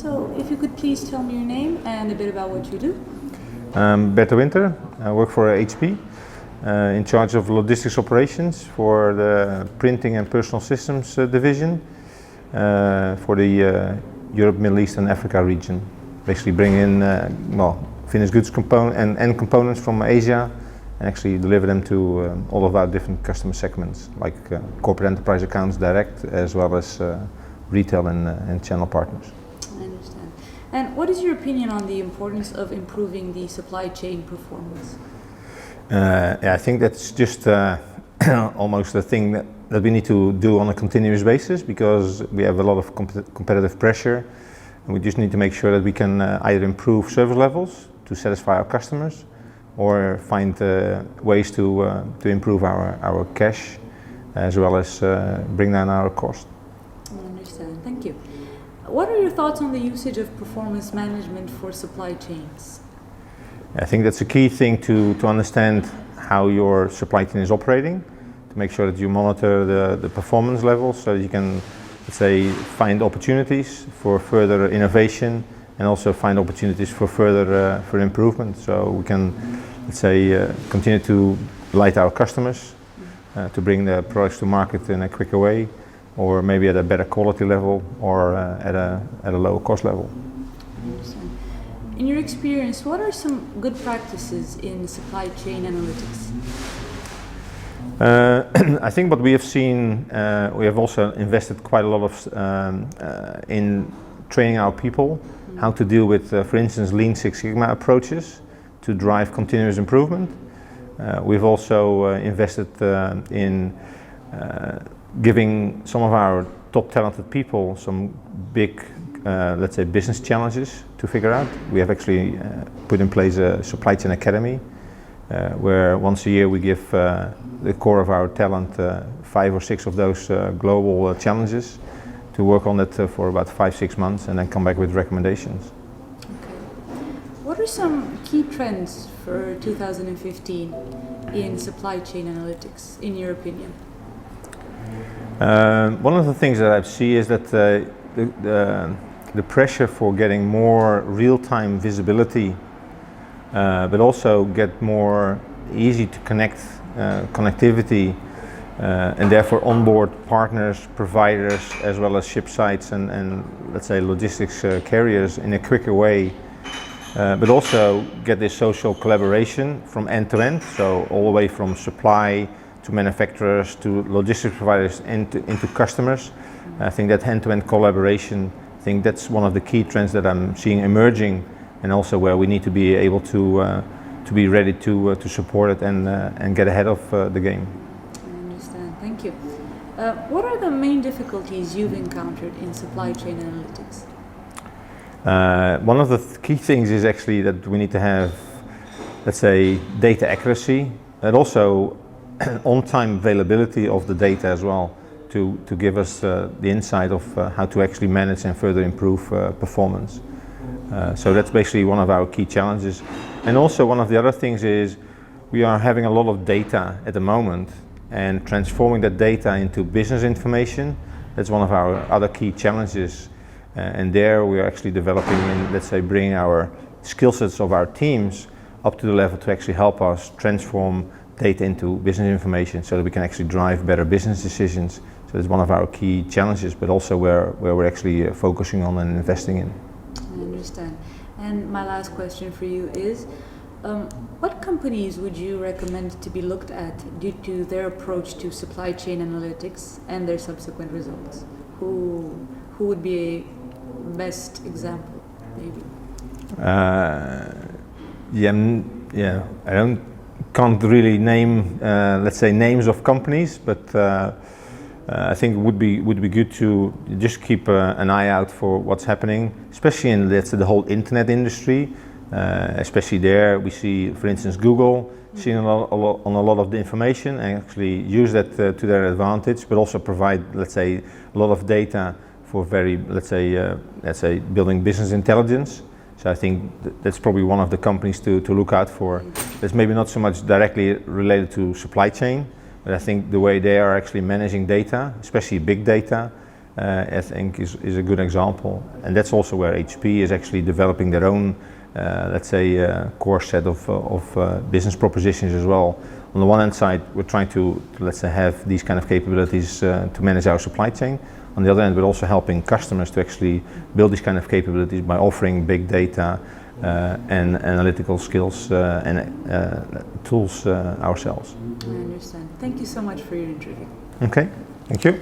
So if you could please tell me your name and a bit about what you do. I'm Bert. I work for HP, in charge of logistics operations for the printing and personal systems division for the Europe, Middle East and Africa region. Basically bring in finished goods and components from Asia and actually deliver them to all of our different customer segments, like corporate enterprise accounts direct, as well as retail and channel partners. I understand. And what is your opinion on the importance of improving the supply chain performance? I think that's just almost a thing that we need to do on a continuous basis, because we have a lot of competitive pressure, and we just need to make sure that we can either improve service levels to satisfy our customers, or find ways to improve our cash, as well as bring down our cost. I understand. Thank you. What are your thoughts on the usage of performance management for supply chains? I think that's a key thing to understand how your supply chain is operating, to make sure that you monitor the performance levels, so that you can, let's say, find opportunities for further innovation, and also find opportunities for further improvement. So we can, let's say, continue to delight our customers, to bring the products to market in a quicker way, or maybe at a better quality level, or at a lower cost level. I understand. In your experience, what are some good practices in supply chain analytics? I think what we have seen, we have also invested quite a lot of in training our people how to deal with, for instance, Lean Six Sigma approaches to drive continuous improvement. We've also invested in giving some of our top talented people some big, let's say, business challenges to figure out. We have actually put in place a supply chain academy, where once a year we give the core of our talent 5 or 6 of those global challenges to work on it for about 5-6 months, and then come back with recommendations. Okay. What are some key trends for 2015 in supply chain analytics, in your opinion? One of the things that I see is that the pressure for getting more real-time visibility, but also get more easy to connectivity, and therefore onboard partners, providers, as well as ship sites and let's say logistics carriers in a quicker way, but also get this social collaboration from end to end, so all the way from supply to manufacturers to logistics providers into customers. I think that end-to-end collaboration, I think that's one of the key trends that I'm seeing emerging, and also where we need to be able to be ready to support it and get ahead of the game. I understand. Thank you. What are the main difficulties you've encountered in supply chain analytics? One of the key things is actually that we need to have, let's say, data accuracy, and also on-time availability of the data as well, to give us the insight of how to actually manage and further improve performance. So that's basically one of our key challenges. And also one of the other things is we are having a lot of data at the moment, and transforming that data into business information. That's one of our other key challenges. And there we are actually developing, and let's say bringing our skill sets of our teams up to the level to actually help us transform data into business information, so that we can actually drive better business decisions. So it's one of our key challenges, but also where we're actually focusing on and investing in. I understand. And my last question for you is, what companies would you recommend to be looked at due to their approach to supply chain analytics and their subsequent results? Who would be a best example, maybe? I can't really name, let's say, names of companies, but I think it would be good to just keep an eye out for what's happening, especially in, let's say, the whole internet industry. Especially there, we see, for instance, Google seeing on a lot of the information and actually use that to their advantage, but also provide, let's say, a lot of data for very, let's say, building business intelligence. So I think that's probably one of the companies to look out for. That's maybe not so much directly related to supply chain, but I think the way they are actually managing data, especially big data, I think is a good example. And that's also where HP is actually developing their own, let's say, core set of business propositions as well. On the one hand side, we're trying to let's say, have these kind of capabilities to manage our supply chain. On the other hand, we're also helping customers to actually build these kind of capabilities by offering big data and analytical skills and tools ourselves. I understand. Thank you so much for your interview. Okay, thank you.